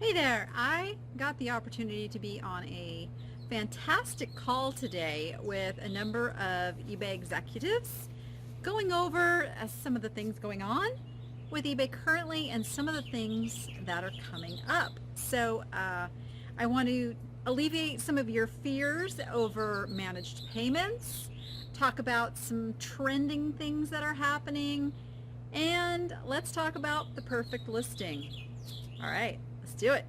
Hey there, I got the opportunity to be on a fantastic call today with a number of eBay executives going over some of the things going on with eBay currently and some of the things that are coming up. So I want to alleviate some of your fears over managed payments, talk about some trending things that are happening, and let's talk about the perfect listing. All right. Let's do it.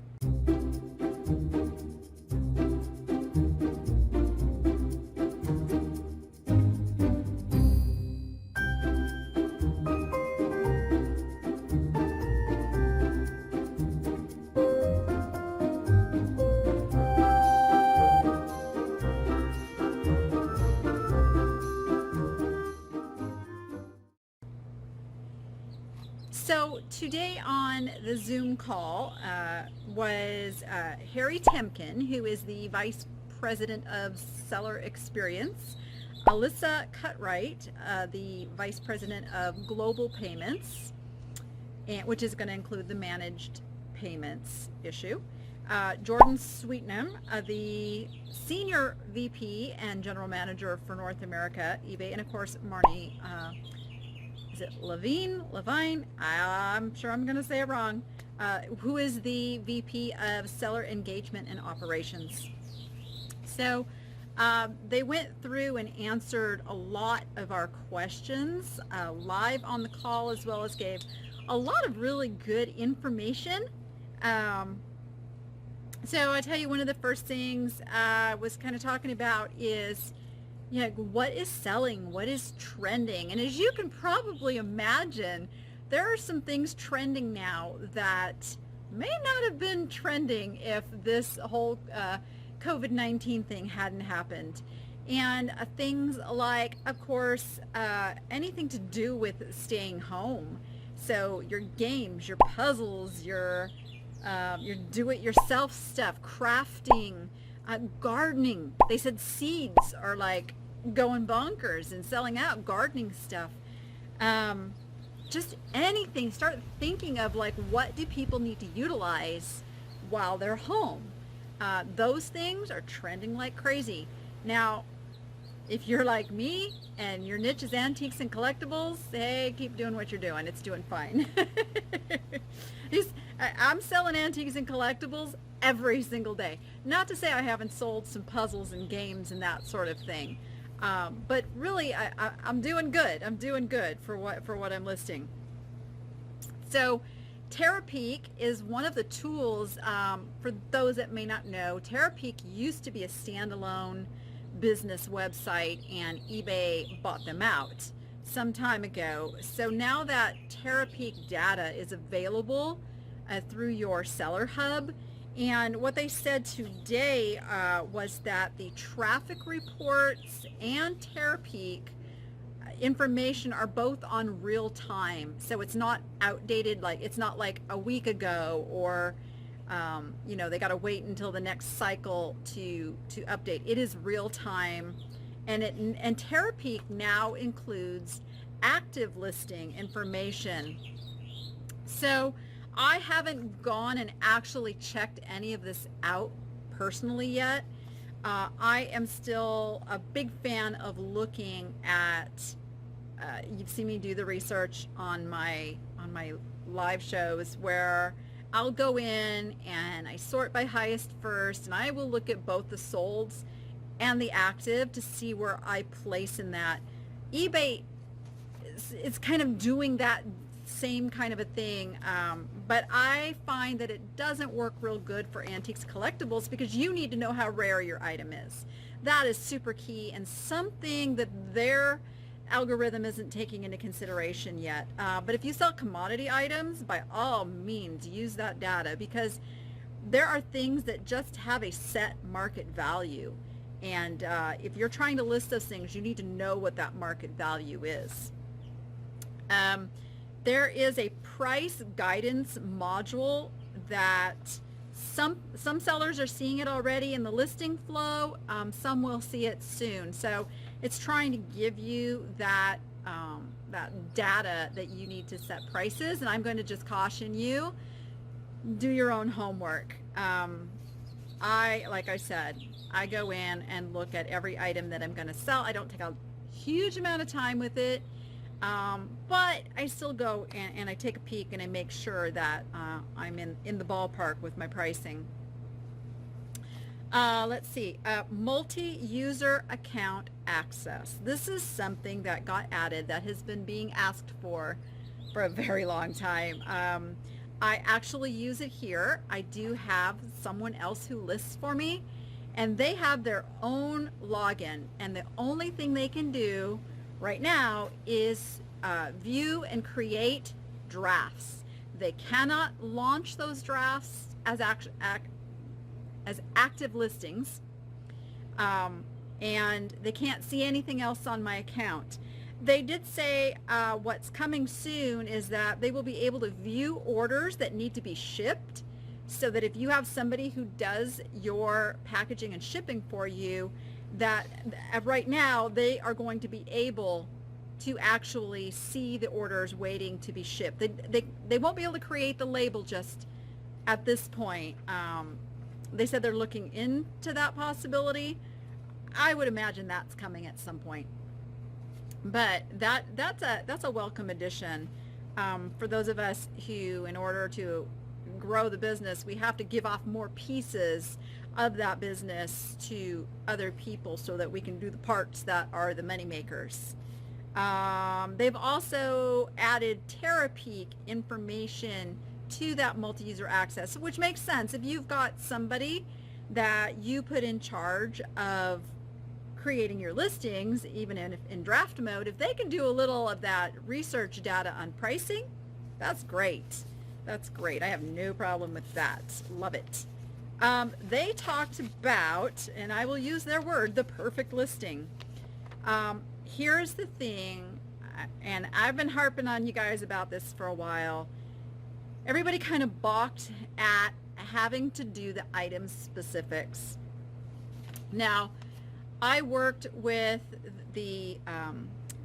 So today on the Zoom call was Harry Temkin, who is the Vice President of Seller Experience, Alyssa Cutright, the Vice President of Global Payments, which is going to include the managed payments issue, Jordan Sweetnam, the Senior VP and General Manager for North America, eBay, and of course Marnie is it Levine? I'm sure I'm going to say it wrong, who is the VP of Seller Engagement and Operations. So they went through and answered a lot of our questions live on the call, as well as gave a lot of really good information. So I tell you, one of the first things I was kind of talking about is what is selling, what is trending. And as you can probably imagine, there are some things trending now that may not have been trending if this whole COVID-19 thing hadn't happened. And things like, of course, anything to do with staying home. So your games, your puzzles, your do-it-yourself stuff, crafting, gardening. They said seeds are like going bonkers and selling out, gardening stuff. Just anything. Start thinking of like, what do people need to utilize while they're home? Those things are trending like crazy. Now, if you're like me and your niche is antiques and collectibles, hey, keep doing what you're doing. It's doing fine. I'm selling antiques and collectibles every single day. Not to say I haven't sold some puzzles and games and that sort of thing. But really, I'm doing good. I'm doing good for what I'm listing. So Terapeak is one of the tools, for those that may not know. Terapeak used to be a standalone business website, and eBay bought them out some time ago. So now that Terapeak data is available through your Seller Hub, and what they said today was that the traffic reports and Terapeak information are both on real time. So it's not outdated, like it's not like a week ago, or they got to wait until the next cycle to update. It is real time, and Terapeak now includes active listing information. So I haven't gone and actually checked any of this out personally yet. I am still a big fan of looking at, you've seen me do the research on my live shows, where I'll go in and I sort by highest first, and I will look at both the solds and the active to see where I place in that. eBay is kind of doing that same kind of a thing, but I find that it doesn't work real good for antiques collectibles, because you need to know how rare your item is. That is super key, and something that their algorithm isn't taking into consideration yet. But if you sell commodity items, by all means use that data, because there are things that just have a set market value, and if you're trying to list those things, you need to know what that market value is. There is a price guidance module that some sellers are seeing it already in the listing flow. Some will see it soon. So it's trying to give you that that data that you need to set prices. And I'm going to just caution you, do your own homework. Like I said, I go in and look at every item that I'm going to sell. I don't take a huge amount of time with it, but I still go and I take a peek and I make sure that I'm in the ballpark with my pricing. Let's see, multi-user account access. This is something that got added that has been being asked for a very long time. I actually use it here. I do have someone else who lists for me, and they have their own login, and the only thing they can do right now is view and create drafts. They cannot launch those drafts as active listings, and they can't see anything else on my account. They did say what's coming soon is that they will be able to view orders that need to be shipped, so that if you have somebody who does your packaging and shipping for you, that right now they are going to be able to actually see the orders waiting to be shipped. They won't be able to create the label just at this point. They said they're looking into that possibility. I would imagine that's coming at some point. But that's a welcome addition for those of us who, in order to grow the business, we have to give off more pieces of that business to other people so that we can do the parts that are the money makers. They've also added Terapeak information to that multi-user access, which makes sense. If you've got somebody that you put in charge of creating your listings, even in draft mode, if they can do a little of that research data on pricing, that's great. That's great. I have no problem with that. Love it. They talked about, and I will use their word, the perfect listing. Here's the thing, and I've been harping on you guys about this for a while. Everybody kind of balked at having to do the item specifics. Now, I worked with the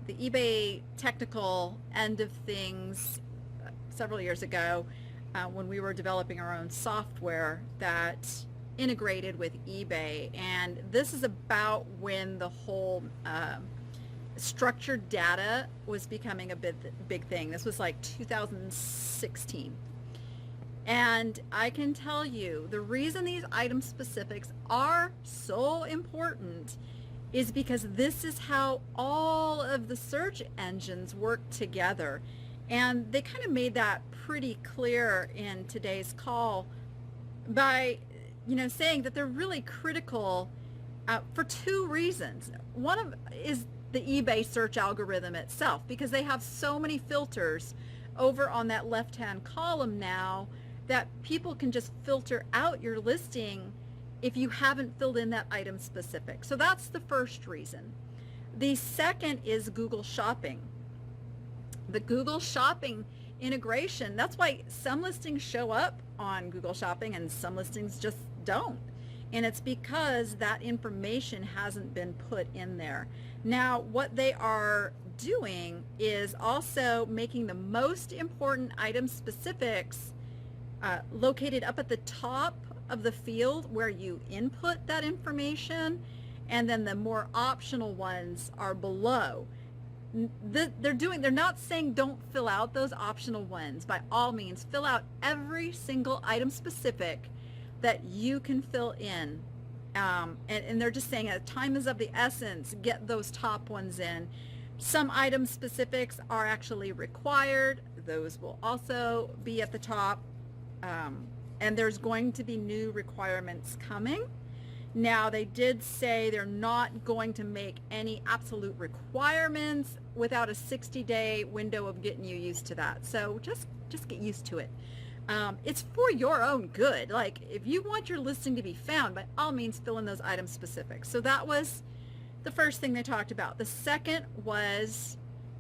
eBay technical end of things several years ago when we were developing our own software that integrated with eBay, and this is about when the whole structured data was becoming a big thing. This was like 2016. And I can tell you the reason these item specifics are so important is because this is how all of the search engines work together. And they kind of made that pretty clear in today's call by, saying that they're really critical for two reasons. One of is the eBay search algorithm itself, because they have so many filters over on that left-hand column now that people can just filter out your listing if you haven't filled in that item specific. So that's the first reason. The second is Google Shopping. The Google Shopping integration, that's why some listings show up on Google Shopping and some listings just don't. And it's because that information hasn't been put in there. Now, what they are doing is also making the most important item specifics located up at the top of the field where you input that information, and then the more optional ones are below. They're not saying don't fill out those optional ones. By all means, fill out every single item specific that you can fill in. And they're just saying time is of the essence, get those top ones in. Some item specifics are actually required. Those will also be at the top. And there's going to be new requirements coming. Now, they did say they're not going to make any absolute requirements without a 60-day window of getting you used to that. So just get used to it. It's for your own good. Like, if you want your listing to be found, by all means, fill in those item specifics. So that was the first thing they talked about. The second was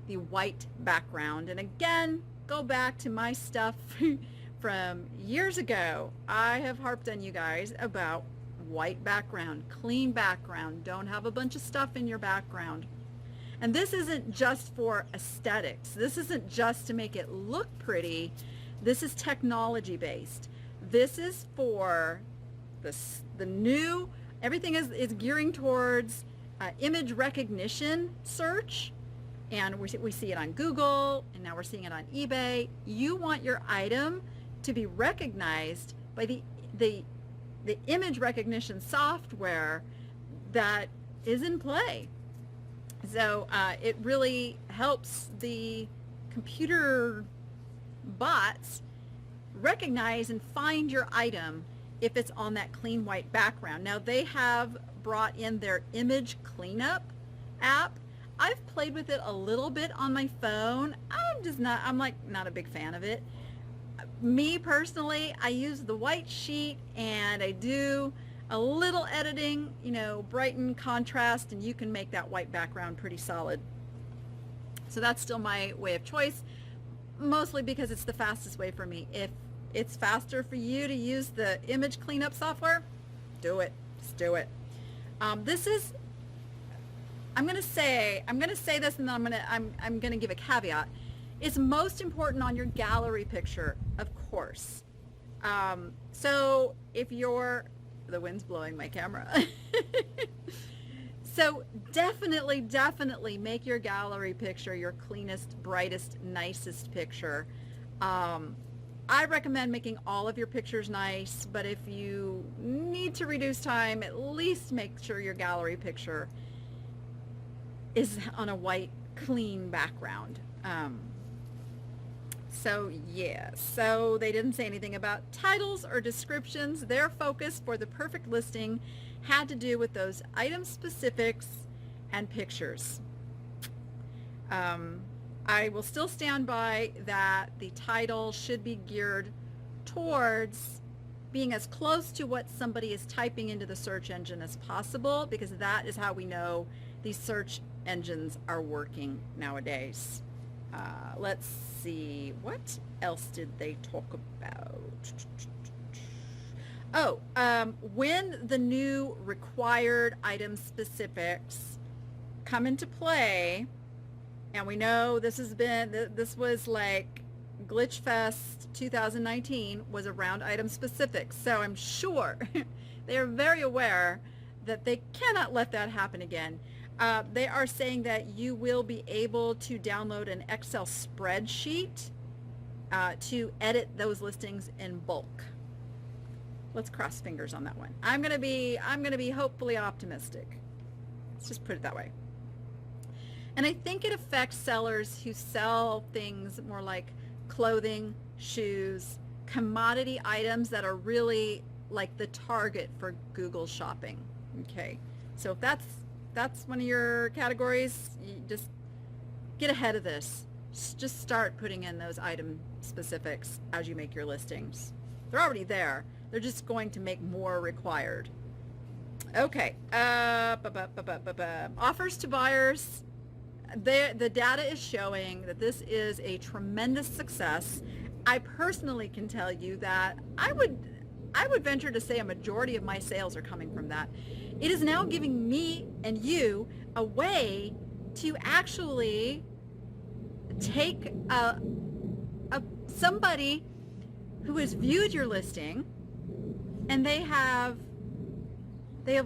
the white background. And again, go back to my stuff from years ago. I have harped on you guys about white background, clean background. Don't have a bunch of stuff in your background. And this isn't just for aesthetics. This isn't just to make it look pretty. This is technology based. This is for the new, everything is gearing towards image recognition search, and we see it on Google, and now we're seeing it on eBay. You want your item to be recognized by the image recognition software that is in play. So it really helps the computer bots recognize and find your item if it's on that clean white background. Now they have brought in their image cleanup app. I've played with it a little bit on my phone. I'm like not a big fan of it. Me personally, I use the white sheet and I do a little editing, you know, brighten, contrast, and you can make that white background pretty solid. So that's still my way of choice, mostly because it's the fastest way for me. If it's faster for you to use the image cleanup software, do it. Just do it. This is, I'm gonna say this, and then I'm gonna give a caveat. It's most important on your gallery picture, of course. So if the wind's blowing my camera. So definitely make your gallery picture your cleanest, brightest, nicest picture. I recommend making all of your pictures nice, but if you need to reduce time, at least make sure your gallery picture is on a white, clean background. So yeah, so they didn't say anything about titles or descriptions. Their focus for the perfect listing had to do with those item specifics and pictures. I will still stand by that the title should be geared towards being as close to what somebody is typing into the search engine as possible, because that is how we know these search engines are working nowadays. Let's see, what else did they talk about? Oh, when the new required item specifics come into play, and we know this was like Glitch Fest 2019 was around item specifics, so I'm sure they are very aware that they cannot let that happen again. They are saying that you will be able to download an Excel spreadsheet to edit those listings in bulk. Let's cross fingers on that one. I'm gonna be hopefully optimistic. Let's just put it that way. And I think it affects sellers who sell things more like clothing, shoes, commodity items that are really like the target for Google shopping. Okay, so if that's one of your categories, you just get ahead of this. Just start putting in those item specifics as you make your listings. They're already there. They're just going to make more required. Okay, offers to buyers. The data is showing that this is a tremendous success. I personally can tell you that I would venture to say a majority of my sales are coming from that. It is now giving me and you a way to actually take somebody who has viewed your listing and they have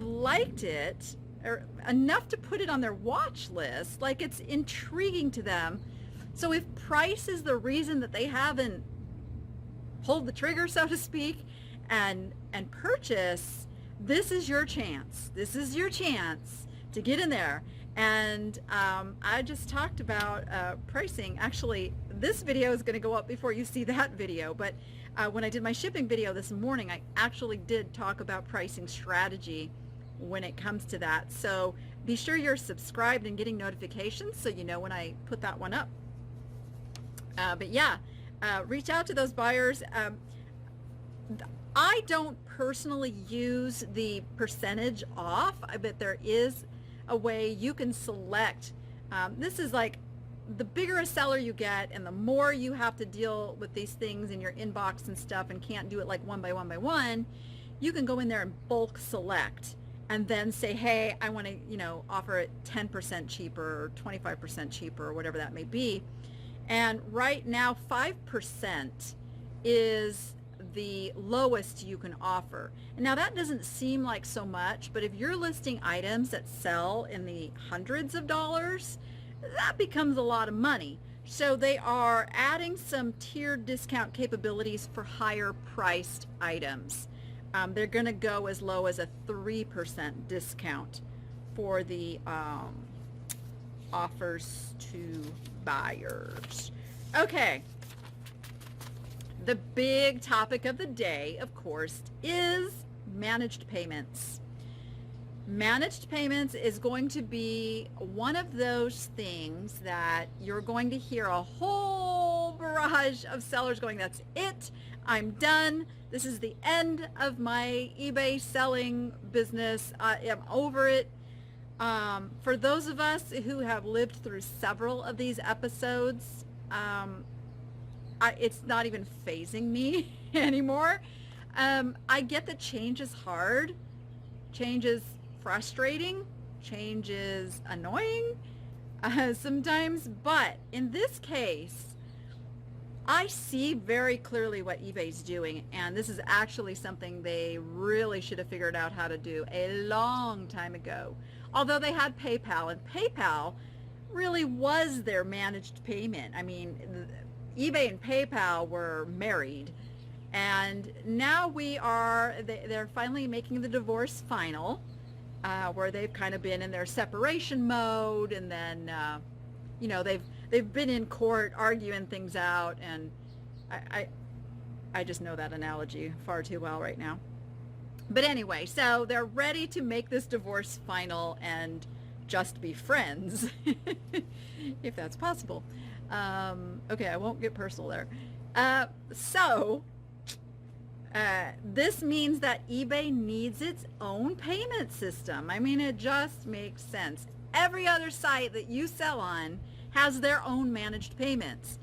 liked it or enough to put it on their watch list, like it's intriguing to them. So if price is the reason that they haven't pulled the trigger, so to speak, and purchase, this is your chance. This is your chance to get in there. And I just talked about pricing. Actually, this video is going to go up before you see that video, but when I did my shipping video this morning, I actually did talk about pricing strategy when it comes to that. So be sure you're subscribed and getting notifications so you know when I put that one up. But yeah, reach out to those buyers. I don't personally use the percentage off, but there is a way you can select. This is like the bigger a seller you get and the more you have to deal with these things in your inbox and stuff and can't do it like one by one, you can go in there and bulk select and then say, hey, I want to, offer it 10% cheaper or 25% cheaper or whatever that may be. And right now 5% is the lowest you can offer. And now that doesn't seem like so much, but if you're listing items that sell in the hundreds of dollars, that becomes a lot of money. So they are adding some tiered discount capabilities for higher priced items. They're going to go as low as a 3% discount for the offers to buyers. Okay. The big topic of the day, of course, is managed payments. Managed payments is going to be one of those things that you're going to hear a whole barrage of sellers going, that's it, I'm done, this is the end of my eBay selling business, I am over it. For those of us who have lived through several of these episodes, it's not even fazing me anymore. I get that change is hard, change is frustrating, change is annoying sometimes, but in this case, I see very clearly what eBay's doing, and this is actually something they really should have figured out how to do a long time ago. Although they had PayPal, and PayPal really was their managed payment. I mean, eBay and PayPal were married, and now they're finally making the divorce final, where they've kind of been in their separation mode, and then they've been in court arguing things out, and I just know that analogy far too well right now. But anyway, so they're ready to make this divorce final and just be friends, if that's possible. Okay, I won't get personal there. This means that eBay needs its own payment system. I mean, it just makes sense. Every other site that you sell on has their own managed payments.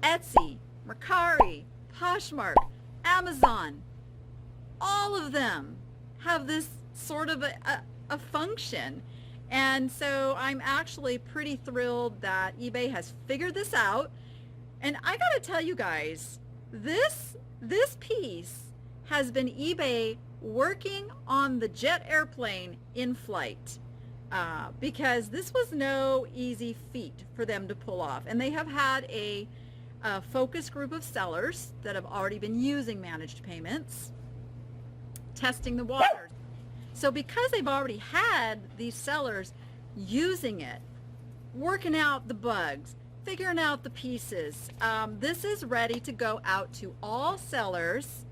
Etsy, Mercari, Poshmark, Amazon, all of them have this sort of a function. And so I'm actually pretty thrilled that eBay has figured this out. And I gotta tell you guys, this piece has been eBay working on the jet airplane in flight, because this was no easy feat for them to pull off. And they have had a focus group of sellers that have already been using managed payments, testing the waters. So because they've already had these sellers using it, working out the bugs, figuring out the pieces, this is ready to go out to all sellers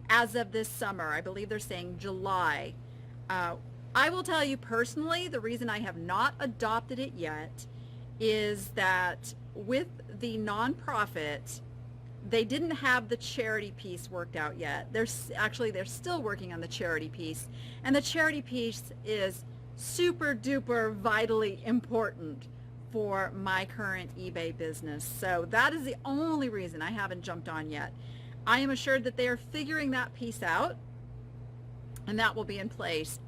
as of this summer. I believe they're saying July. I will tell you personally, the reason I have not adopted it yet is that with the nonprofit, they didn't have the charity piece worked out yet. They're still working on the charity piece, and the charity piece is super duper vitally important for my current eBay business. So that is the only reason I haven't jumped on yet. I am assured that they are figuring that piece out, and that will be in place.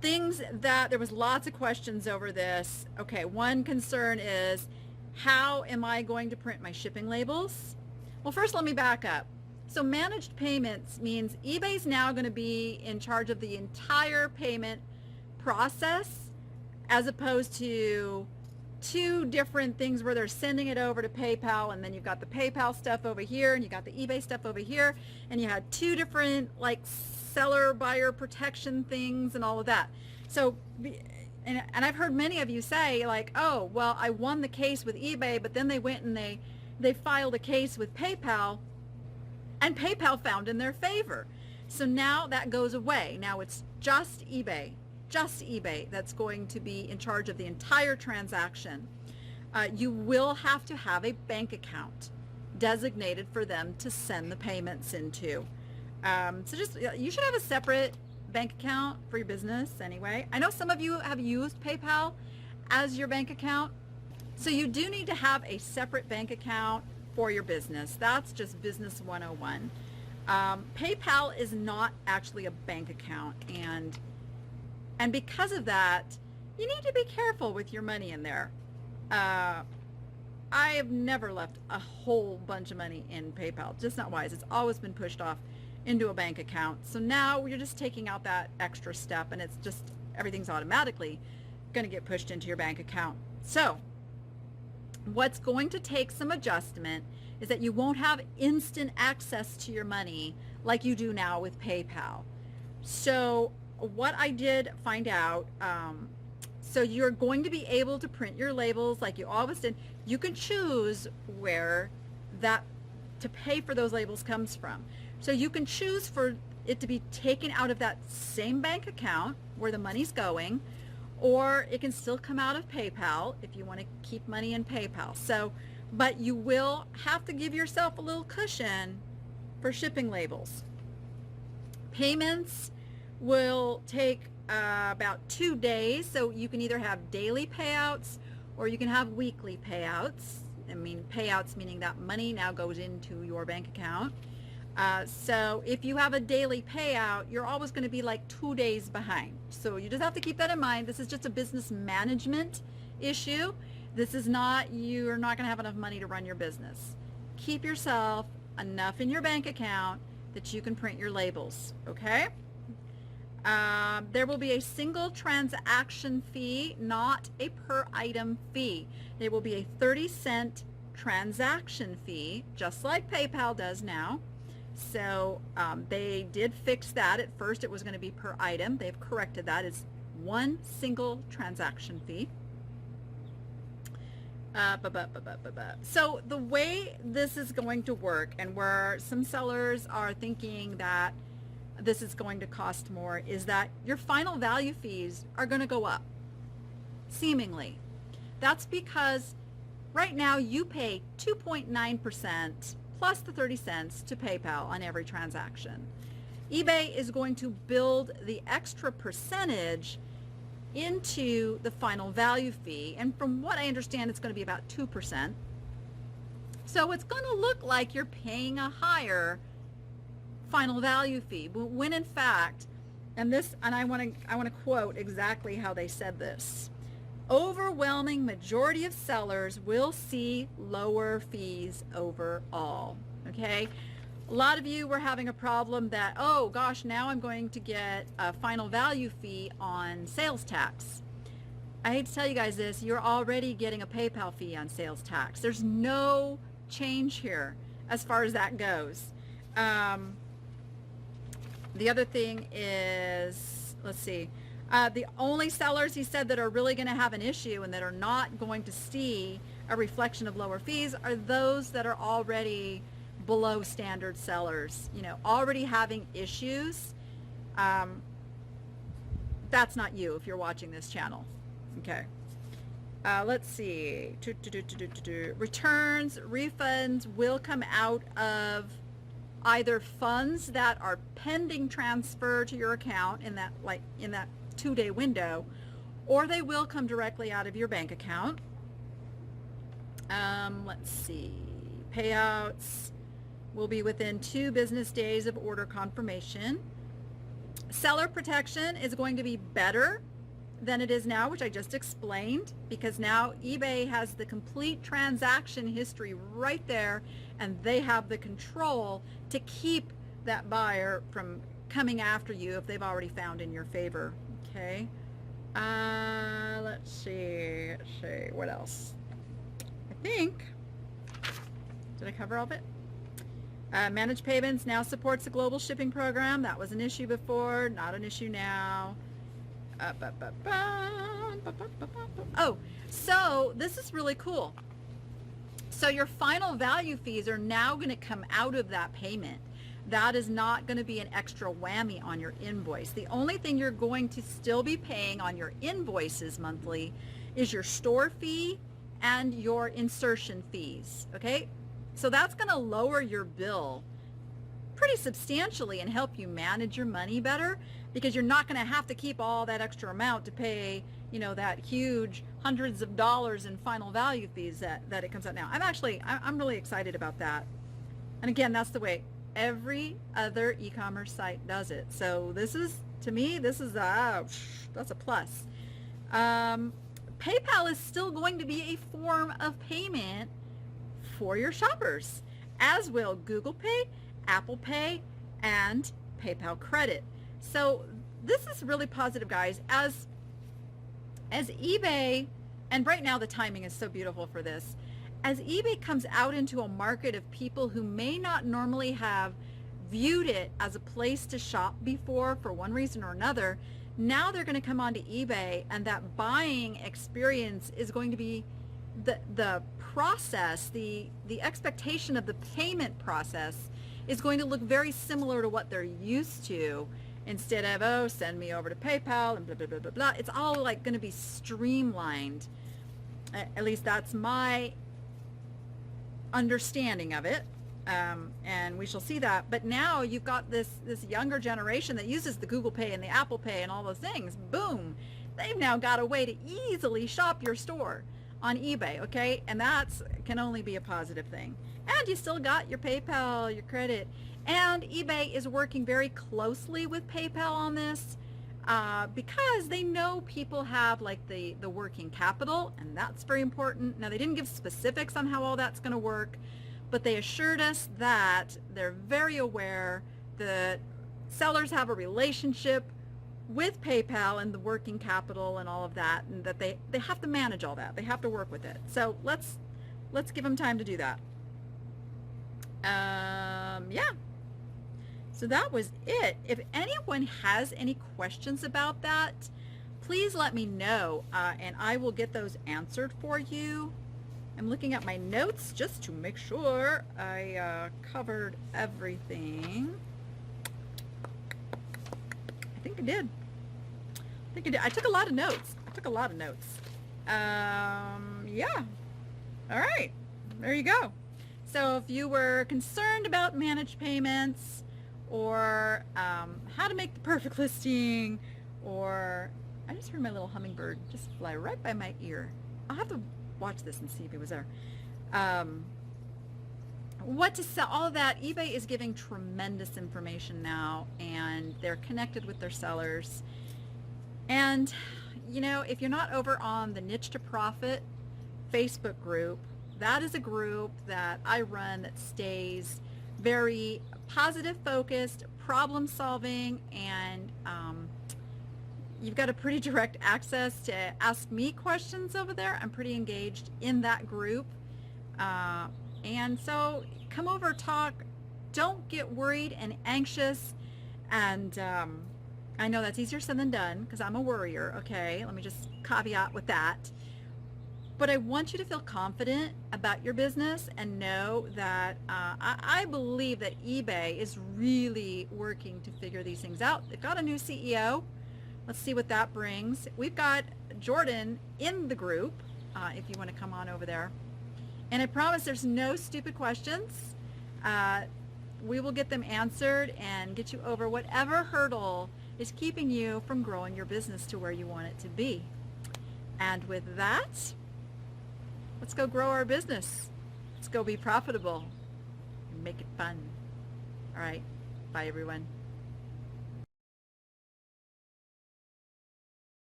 There was lots of questions over this. Okay, one concern is, how am I going to print my shipping labels? Well, first let me back up. So managed payments means eBay's now going to be in charge of the entire payment process, as opposed to two different things where they're sending it over to PayPal, and then you've got the PayPal stuff over here, and you got the eBay stuff over here, and you had two different like seller buyer protection things and all of that. So and I've heard many of you say like, oh, well, I won the case with eBay, but then they went and they filed a case with PayPal, and PayPal found in their favor. So now that goes away. Now it's just eBay that's going to be in charge of the entire transaction. You will have to have a bank account designated for them to send the payments into. You should have a separate bank account for your business anyway. I know some of you have used PayPal as your bank account, so you do need to have a separate bank account for your business. That's just business 101. PayPal is not actually a bank account, and because of that, you need to be careful with your money in there. I have never left a whole bunch of money in PayPal. Just not wise. It's always been pushed off into a bank account. So now you're just taking out that extra step, and it's just everything's automatically going to get pushed into your bank account. So what's going to take some adjustment is that you won't have instant access to your money like you do now with PayPal. So what I did find out, so you're going to be able to print your labels like you always did. You can choose where that to pay for those labels comes from. So you can choose for it to be taken out of that same bank account where the money's going, or it can still come out of PayPal if you want to keep money in PayPal. So, but you will have to give yourself a little cushion for shipping labels. Payments will take about 2 days, so you can either have daily payouts or you can have weekly payouts. I mean, payouts meaning that money now goes into your bank account. So if you have a daily payout, you're always going to be like 2 days behind. So you just have to keep that in mind. This is just a business management issue. This is not, you're not going to have enough money to run your business. Keep yourself enough in your bank account that you can print your labels, okay? There will be a single transaction fee, not a per item fee. There will be a 30-cent transaction fee, just like PayPal does now. So they did fix that. At first it was going to be per item. They've corrected that. It's one single transaction fee. So the way this is going to work, and where some sellers are thinking that this is going to cost more, is that your final value fees are going to go up, seemingly. That's because right now you pay 2.9% plus the 30 cents to PayPal on every transaction. eBay is going to build the extra percentage into the final value fee, and from what I understand, it's going to be about 2%. So it's going to look like you're paying a higher final value fee, but when in fact, and I want to quote exactly how they said this: overwhelming majority of sellers will see lower fees overall. Okay, a lot of you were having a problem that, oh gosh, now I'm going to get a final value fee on sales tax. I hate to tell you guys this, you're already getting a PayPal fee on sales tax. There's no change here as far as that goes. The other thing is, let's see, the only sellers, he said, that are really going to have an issue and that are not going to see a reflection of lower fees are those that are already below standard sellers, you know, already having issues. That's not you if you're watching this channel. Okay. Let's see. Returns, refunds will come out of either funds that are pending transfer to your account in that 2-day window, or they will come directly out of your bank account. Let's see. Payouts will be within 2 business days of order confirmation. Seller protection is going to be better than it is now, which I just explained, because now eBay has the complete transaction history right there, and they have the control to keep that buyer from coming after you if they've already found in your favor. Okay. Let's see, what else? I think, did I cover all of it? Managed payments now supports the global shipping program. That was an issue before, not an issue now. Oh, so this is really cool. So your final value fees are now going to come out of that payment. That is not going to be an extra whammy on your invoice. The only thing you're going to still be paying on your invoices monthly is your store fee and your insertion fees. Okay, so that's going to lower your bill pretty substantially and help you manage your money better, because you're not going to have to keep all that extra amount to pay, you know, that huge hundreds of dollars in final value fees that it comes out now. I'm really excited about that. And again, that's the way every other e-commerce site does it. So this is, to me, this is that's a plus. PayPal is still going to be a form of payment for your shoppers, as will Google Pay, Apple Pay, and PayPal Credit. So this is really positive, guys. As eBay, and right now the timing is so beautiful for this, as eBay comes out into a market of people who may not normally have viewed it as a place to shop before for one reason or another, now they're going to come onto eBay, and that buying experience is going to be the process, the expectation of the payment process is going to look very similar to what they're used to, instead of, oh, send me over to PayPal and blah, blah, blah, blah, blah. It's all like going to be streamlined. At least that's my understanding of it. And we shall see that. But now you've got this younger generation that uses the Google Pay and the Apple Pay and all those things. Boom. They've now got a way to easily shop your store on eBay, okay? And that's can only be a positive thing. And you still got your PayPal, your credit. And eBay is working very closely with PayPal on this because they know people have like the working capital, and that's very important. Now, they didn't give specifics on how all that's going to work, but they assured us that they're very aware that sellers have a relationship with PayPal and the working capital and all of that, and that they have to manage all that. They have to work with it. So let's give them time to do that. Yeah. So that was it. If anyone has any questions about that, please let me know, and I will get those answered for you. I'm looking at my notes just to make sure I covered everything. I think I did. I took a lot of notes. Yeah. All right. There you go. So if you were concerned about managed payments, or how to make the perfect listing, or I just heard my little hummingbird just fly right by my ear. I'll have to watch this and see if he was there. What to sell, all that. eBay is giving tremendous information now, and they're connected with their sellers. And you know, if you're not over on the Niche to Profit Facebook group, that is a group that I run that stays very positive focused, problem solving, and you've got a pretty direct access to ask me questions over there. I'm pretty engaged in that group, and so come over, talk. Don't get worried and anxious, and I know that's easier said than done because I'm a worrier, okay? Let me just caveat with that. But I want you to feel confident about your business and know that I believe that eBay is really working to figure these things out. They've got a new CEO. Let's see what that brings. We've got Jordan in the group, if you want to come on over there. And I promise there's no stupid questions. We will get them answered and get you over whatever hurdle is keeping you from growing your business to where you want it to be. And with that, let's go grow our business. Let's go be profitable and make it fun. All right. Bye, everyone.